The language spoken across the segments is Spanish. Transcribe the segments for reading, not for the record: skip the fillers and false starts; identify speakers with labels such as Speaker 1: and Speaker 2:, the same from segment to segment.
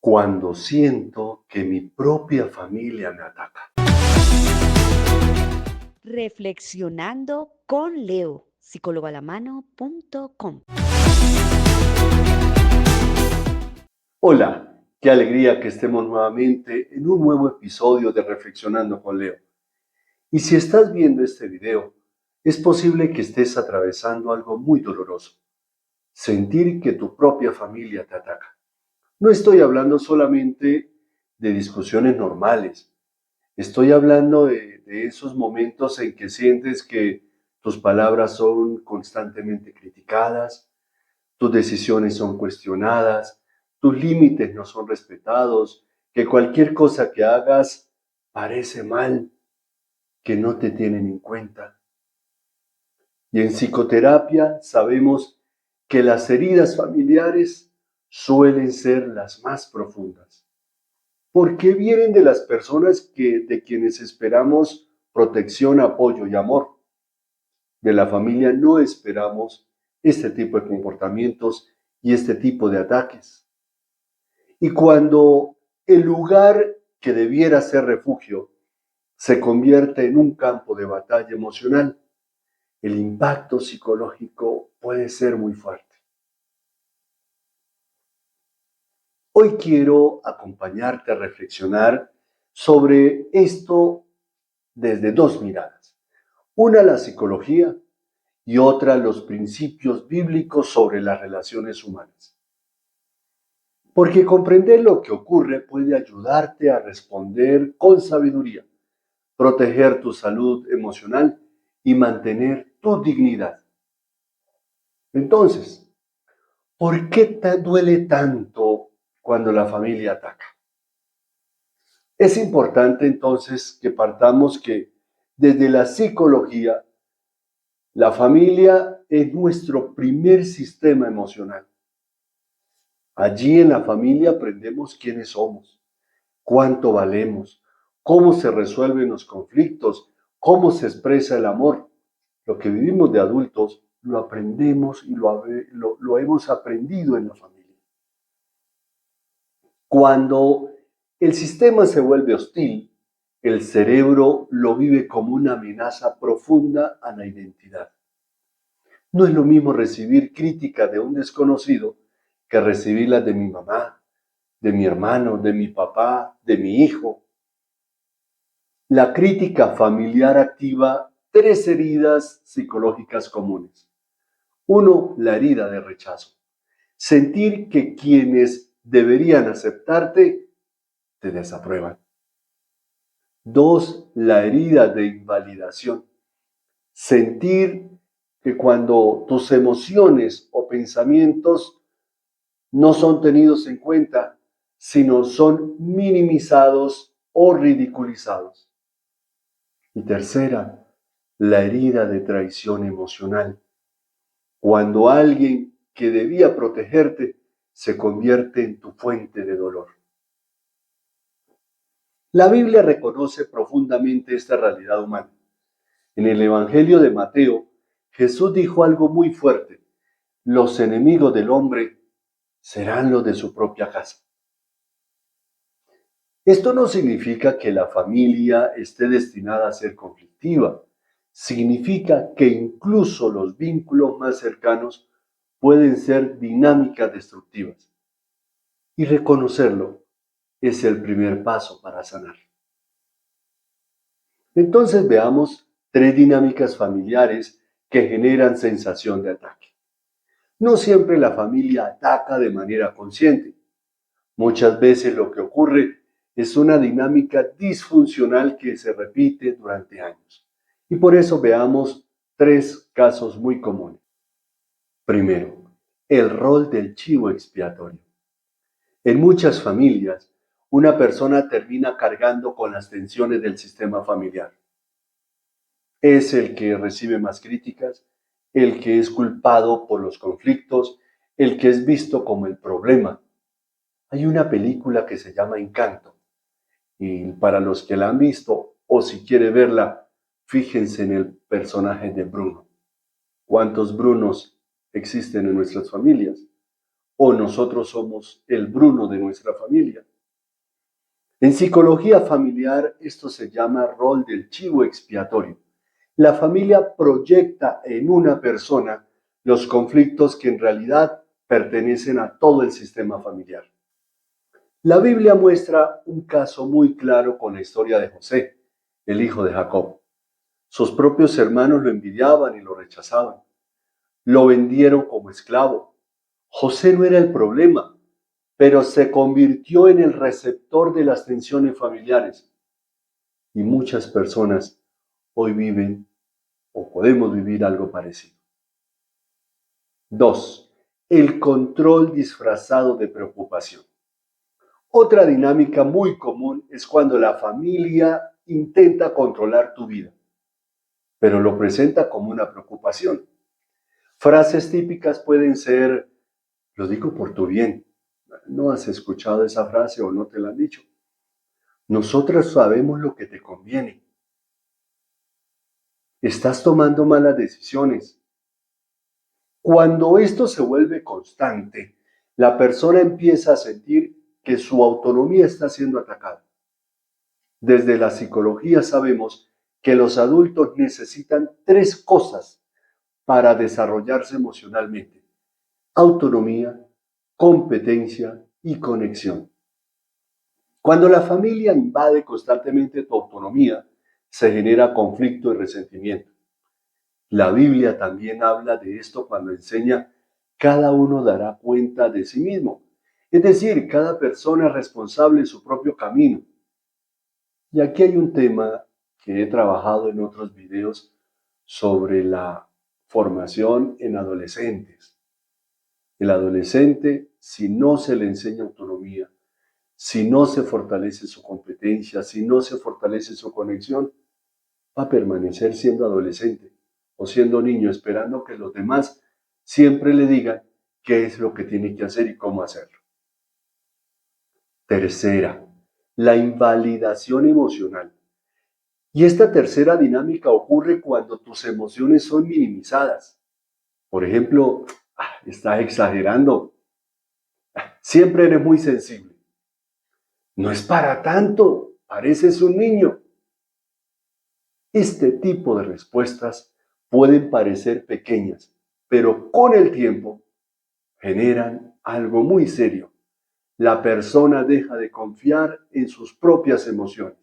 Speaker 1: Cuando siento que mi propia familia me ataca.
Speaker 2: Reflexionando con Leo, psicólogoalamano.com.
Speaker 1: Hola, qué alegría que estemos nuevamente en un nuevo episodio de Reflexionando con Leo. Y si estás viendo este video, es posible que estés atravesando algo muy doloroso. Sentir que tu propia familia te ataca. No estoy hablando solamente de discusiones normales. Estoy hablando de esos momentos en que sientes que tus palabras son constantemente criticadas, tus decisiones son cuestionadas, tus límites no son respetados, que cualquier cosa que hagas parece mal, que no te tienen en cuenta. Y en psicoterapia sabemos que las heridas familiares suelen ser las más profundas. ¿Por qué vienen de las personas de quienes esperamos protección, apoyo y amor? De la familia no esperamos este tipo de comportamientos y este tipo de ataques. Y cuando el lugar que debiera ser refugio se convierte en un campo de batalla emocional, el impacto psicológico puede ser muy fuerte. Hoy quiero acompañarte a reflexionar sobre esto desde dos miradas. Una, la psicología, y otra, los principios bíblicos sobre las relaciones humanas. Porque comprender lo que ocurre puede ayudarte a responder con sabiduría, proteger tu salud emocional y mantener tu dignidad. Entonces, ¿por qué te duele tanto cuando la familia ataca? Es importante entonces que partamos que desde la psicología, la familia es nuestro primer sistema emocional. Allí en la familia aprendemos quiénes somos, cuánto valemos, cómo se resuelven los conflictos, cómo se expresa el amor. Lo que vivimos de adultos lo aprendemos y lo hemos aprendido en la familia. Cuando el sistema se vuelve hostil, el cerebro lo vive como una amenaza profunda a la identidad. No es lo mismo recibir crítica de un desconocido que recibirla de mi mamá, de mi hermano, de mi papá, de mi hijo. La crítica familiar activa tres heridas psicológicas comunes. Uno, la herida de rechazo. Sentir que quienes deberían aceptarte te desaprueban. Dos, la herida de invalidación. Sentir que cuando tus emociones o pensamientos no son tenidos en cuenta, sino son minimizados o ridiculizados. Y tercera, la herida de traición emocional. Cuando alguien que debía protegerte se convierte en tu fuente de dolor. La Biblia reconoce profundamente esta realidad humana. En el Evangelio de Mateo, Jesús dijo algo muy fuerte: los enemigos del hombre serán los de su propia casa. Esto no significa que la familia esté destinada a ser conflictiva. Significa que incluso los vínculos más cercanos pueden ser dinámicas destructivas. Y reconocerlo es el primer paso para sanar. Entonces veamos tres dinámicas familiares que generan sensación de ataque. No siempre la familia ataca de manera consciente. Muchas veces lo que ocurre es una dinámica disfuncional que se repite durante años. Y por eso veamos tres casos muy comunes. Primero, el rol del chivo expiatorio. En muchas familias, una persona termina cargando con las tensiones del sistema familiar. Es el que recibe más críticas, el que es culpado por los conflictos, el que es visto como el problema. Hay una película que se llama Encanto, y para los que la han visto o si quiere verla, fíjense en el personaje de Bruno. ¿Cuántos Brunos existen en nuestras familias? o nosotros somos el Bruno de nuestra familia. En psicología familiar esto se llama rol del chivo expiatorio. La familia proyecta en una persona los conflictos que en realidad pertenecen a todo el sistema familiar. La Biblia muestra un caso muy claro con la historia de José, el hijo de Jacob. Sus propios hermanos lo envidiaban y lo rechazaban. Lo vendieron como esclavo. José no era el problema, pero se convirtió en el receptor de las tensiones familiares. Y muchas personas hoy viven o podemos vivir algo parecido. 2. El control disfrazado de preocupación. Otra dinámica muy común es cuando la familia intenta controlar tu vida, pero lo presenta como una preocupación. Frases típicas pueden ser: lo digo por tu bien. ¿No has escuchado esa frase o no te la han dicho? Nosotros sabemos lo que te conviene. Estás tomando malas decisiones. Cuando esto se vuelve constante, la persona empieza a sentir que su autonomía está siendo atacada. Desde la psicología sabemos que los adultos necesitan 3 cosas para desarrollarse emocionalmente: autonomía, competencia y conexión. Cuando la familia invade constantemente tu autonomía, se genera conflicto y resentimiento. La Biblia también habla de esto cuando enseña: cada uno dará cuenta de sí mismo. Es decir, cada persona es responsable de su propio camino. Y aquí hay un tema que he trabajado en otros videos sobre la formación en adolescentes. El adolescente, si no se le enseña autonomía, si no se fortalece su competencia, si no se fortalece su conexión, va a permanecer siendo adolescente o siendo niño, esperando que los demás siempre le digan qué es lo que tiene que hacer y cómo hacerlo. Tercera, la invalidación emocional. Y esta tercera dinámica ocurre cuando tus emociones son minimizadas. Por ejemplo, estás exagerando, siempre eres muy sensible. No es para tanto, pareces un niño. Este tipo de respuestas pueden parecer pequeñas, pero con el tiempo generan algo muy serio. La persona deja de confiar en sus propias emociones.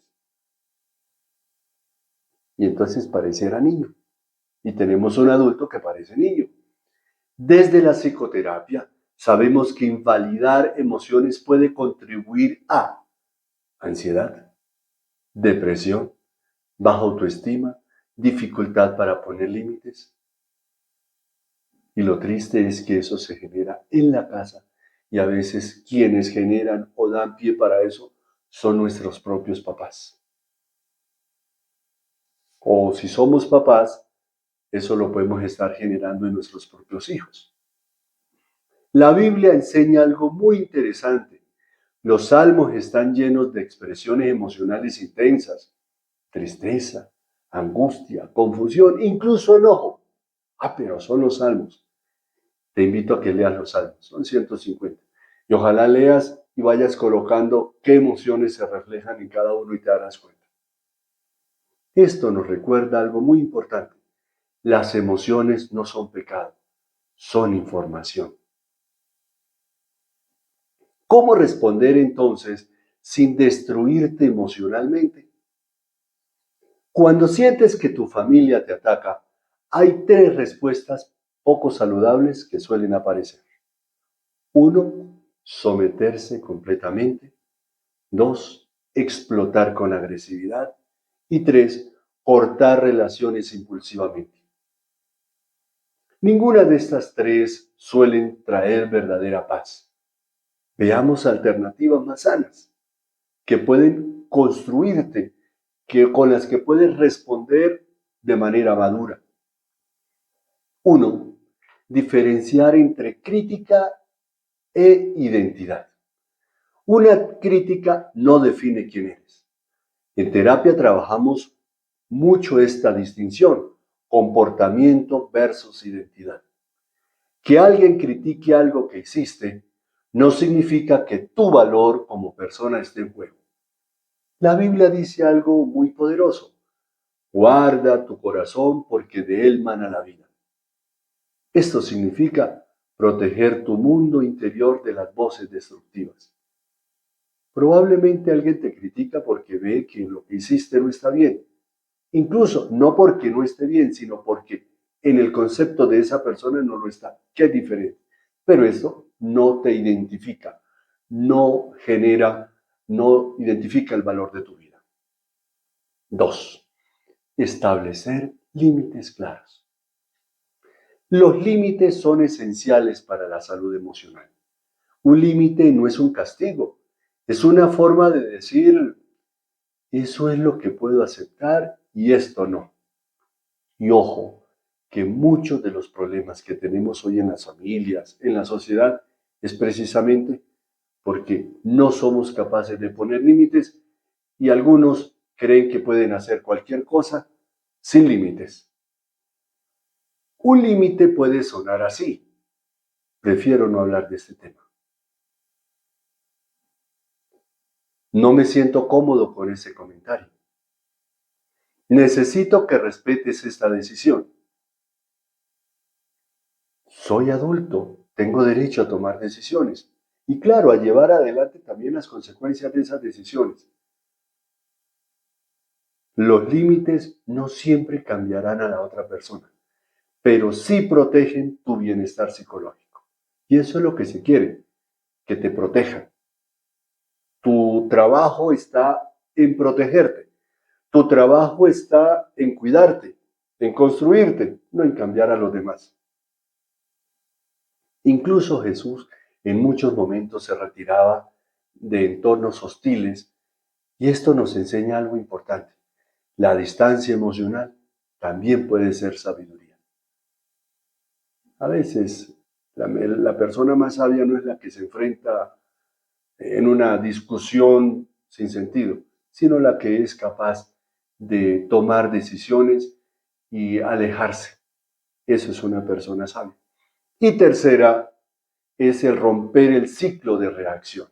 Speaker 1: Y entonces pareciera niño. Y tenemos un adulto que parece niño. Desde la psicoterapia sabemos que invalidar emociones puede contribuir a ansiedad, depresión, baja autoestima, dificultad para poner límites. Y lo triste es que eso se genera en la casa y a veces quienes generan o dan pie para eso son nuestros propios papás. O si somos papás, eso lo podemos estar generando en nuestros propios hijos. La Biblia enseña algo muy interesante. Los salmos están llenos de expresiones emocionales intensas: tristeza, angustia, confusión, incluso enojo. Pero son los salmos. Te invito a que leas los salmos, son 150. Y ojalá leas y vayas colocando qué emociones se reflejan en cada uno y te darás cuenta. Esto nos recuerda algo muy importante. Las emociones no son pecado, son información. ¿Cómo responder entonces sin destruirte emocionalmente? Cuando sientes que tu familia te ataca, hay 3 respuestas poco saludables que suelen aparecer. 1, someterse completamente. 2, explotar con agresividad. Y 3, cortar relaciones impulsivamente. Ninguna de estas 3 suelen traer verdadera paz. Veamos alternativas más sanas, que pueden construirte, con las que puedes responder de manera madura. 1, diferenciar entre crítica e identidad. Una crítica no define quién eres. En terapia trabajamos mucho esta distinción: comportamiento versus identidad. Que alguien critique algo que hiciste no significa que tu valor como persona esté en juego. La Biblia dice algo muy poderoso. Guarda tu corazón porque de él mana la vida. Esto significa proteger tu mundo interior de las voces destructivas. Probablemente alguien te critica porque ve que lo que hiciste no está bien. Incluso no porque no esté bien, sino porque en el concepto de esa persona no lo está, que es diferente. Pero eso no te identifica, no identifica el valor de tu vida. 2. Establecer límites claros. Los límites son esenciales para la salud emocional. Un límite no es un castigo, es una forma de decir, eso es lo que puedo aceptar y esto no. Y ojo, que muchos de los problemas que tenemos hoy en las familias, en la sociedad, es precisamente porque no somos capaces de poner límites y algunos creen que pueden hacer cualquier cosa sin límites. Un límite puede sonar así. Prefiero no hablar de este tema. No me siento cómodo con ese comentario. Necesito que respetes esta decisión. Soy adulto, tengo derecho a tomar decisiones y claro, a llevar adelante también las consecuencias de esas decisiones. Los límites no siempre cambiarán a la otra persona, pero sí protegen tu bienestar psicológico. Y eso es lo que se quiere, que te protejan. Tu trabajo está en protegerte. Tu trabajo está en cuidarte, en construirte, no en cambiar a los demás. Incluso Jesús en muchos momentos se retiraba de entornos hostiles y esto nos enseña algo importante. La distancia emocional también puede ser sabiduría. A veces la persona más sabia no es la que se enfrenta en una discusión sin sentido, sino la que es capaz de tomar decisiones y alejarse. Eso es una persona sabia. Y tercera, es el romper el ciclo de reacción.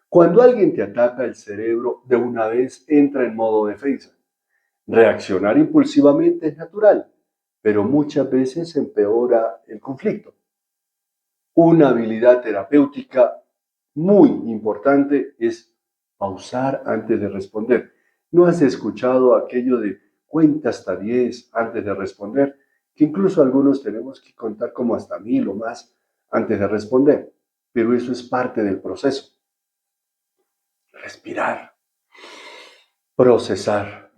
Speaker 1: Cuando alguien te ataca, el cerebro de una vez entra en modo defensa. Reaccionar impulsivamente es natural, pero muchas veces empeora el conflicto. Una habilidad terapéutica muy importante es pausar antes de responder. ¿No has escuchado aquello de cuenta hasta 10 antes de responder? Que incluso algunos tenemos que contar como hasta 1000 o más antes de responder, pero eso es parte del proceso. Respirar, procesar,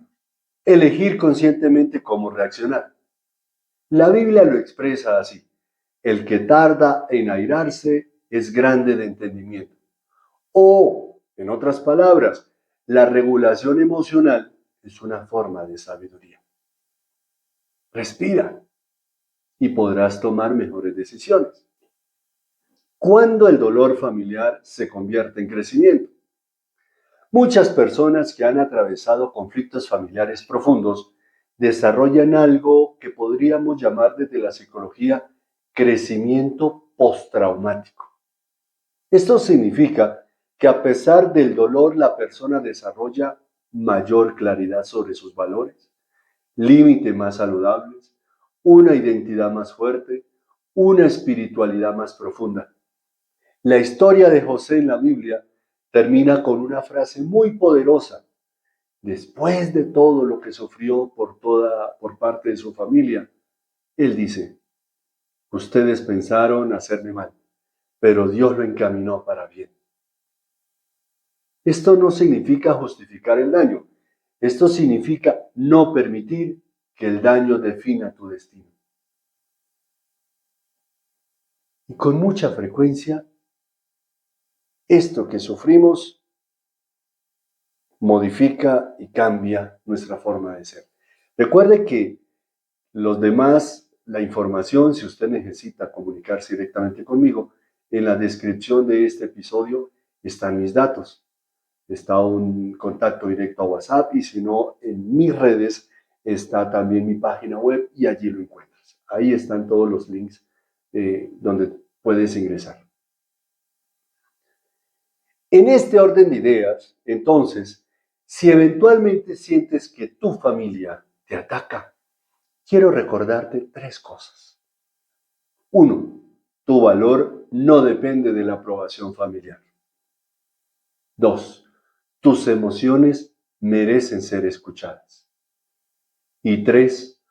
Speaker 1: elegir conscientemente cómo reaccionar. La Biblia lo expresa así: el que tarda en airarse es grande de entendimiento. O, en otras palabras, la regulación emocional es una forma de sabiduría. Respira y podrás tomar mejores decisiones. ¿Cuándo el dolor familiar se convierte en crecimiento? Muchas personas que han atravesado conflictos familiares profundos desarrollan algo que podríamos llamar desde la psicología crecimiento postraumático. Esto significa que a pesar del dolor la persona desarrolla mayor claridad sobre sus valores, límites más saludables, una identidad más fuerte, una espiritualidad más profunda. La historia de José en la Biblia termina con una frase muy poderosa. Después de todo lo que sufrió por parte de su familia, él dice: ustedes pensaron hacerme mal, pero Dios lo encaminó para bien. Esto no significa justificar el daño. Esto significa no permitir que el daño defina tu destino. Y con mucha frecuencia, esto que sufrimos modifica y cambia nuestra forma de ser. Recuerde que los demás, la información, si usted necesita comunicarse directamente conmigo, en la descripción de este episodio están mis datos. Está un contacto directo a WhatsApp y si no, en mis redes está también mi página web y allí lo encuentras. Ahí están todos los links donde puedes ingresar. En este orden de ideas, entonces, si eventualmente sientes que tu familia te ataca, quiero recordarte 3 cosas. 1. Tu valor no depende de la aprobación familiar. 2. Tus emociones merecen ser escuchadas. Y 3.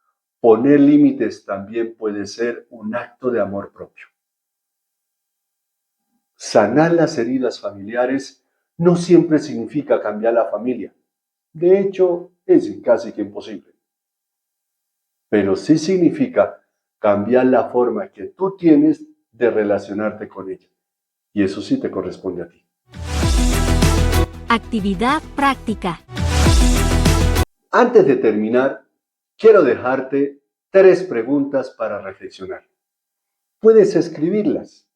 Speaker 1: Poner límites también puede ser un acto de amor propio. Sanar las heridas familiares no siempre significa cambiar la familia. De hecho, es casi que imposible. Pero sí significa cambiar la forma que tú tienes de relacionarte con ella. Y eso sí te corresponde a ti.
Speaker 3: Actividad práctica.
Speaker 1: Antes de terminar, quiero dejarte 3 preguntas para reflexionar. Puedes escribirlas,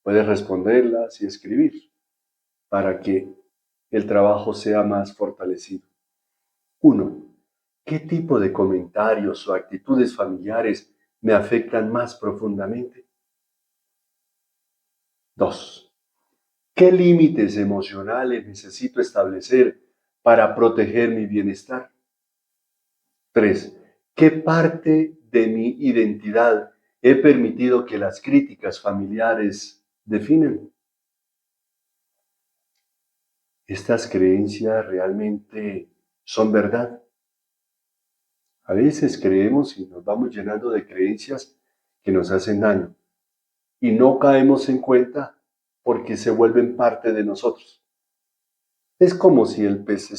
Speaker 1: puedes responderlas y escribir para que el trabajo sea más fortalecido. 1. ¿Qué tipo de comentarios o actitudes familiares me afectan más profundamente? 2. ¿Qué límites emocionales necesito establecer para proteger mi bienestar? 3. ¿Qué parte de mi identidad he permitido que las críticas familiares definan? ¿Estas creencias realmente son verdad? A veces creemos y nos vamos llenando de creencias que nos hacen daño y no caemos en cuenta porque se vuelven parte de nosotros. Es como si el pez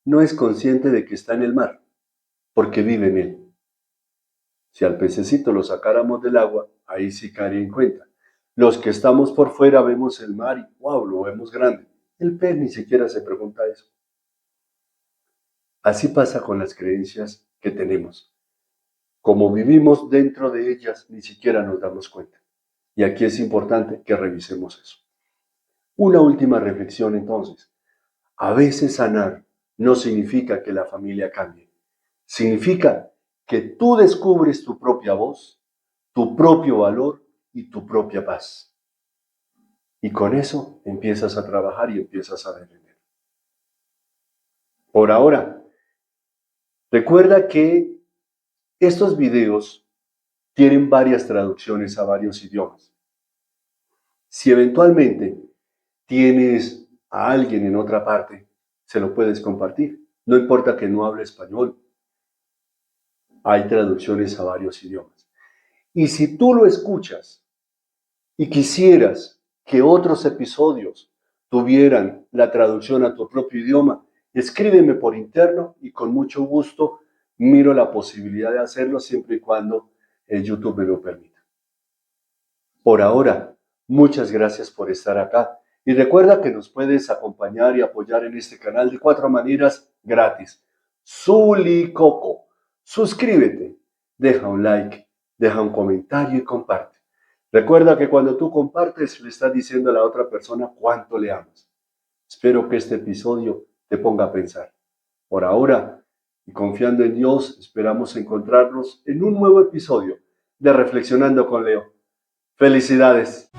Speaker 1: no es consciente de que está en el mar porque vive en él. Si al pececito lo sacáramos del agua, ahí sí caería en cuenta. Los que estamos por fuera vemos el mar y wow, lo vemos grande. El pez ni siquiera se pregunta eso. Así pasa con las creencias que tenemos. Como vivimos dentro de ellas, ni siquiera nos damos cuenta. Y aquí es importante que revisemos eso. Una última reflexión entonces. A veces sanar no significa que la familia cambie. Significa que tú descubres tu propia voz, tu propio valor y tu propia paz. Y con eso empiezas a trabajar y empiezas a defender. Por ahora, recuerda que estos videos tienen varias traducciones a varios idiomas. Si eventualmente tienes a alguien en otra parte, se lo puedes compartir. No importa que no hable español. Hay traducciones a varios idiomas. Y si tú lo escuchas y quisieras que otros episodios tuvieran la traducción a tu propio idioma, escríbeme por interno y con mucho gusto miro la posibilidad de hacerlo siempre y cuando YouTube me lo permita. Por ahora, muchas gracias por estar acá y recuerda que nos puedes acompañar y apoyar en este canal de 4 maneras gratis. Zulicoco. Suscríbete, deja un like, deja un comentario y comparte. Recuerda que cuando tú compartes le estás diciendo a la otra persona cuánto le amas. Espero que este episodio te ponga a pensar. Por ahora, y confiando en Dios, esperamos encontrarnos en un nuevo episodio de Reflexionando con Leo. ¡Felicidades!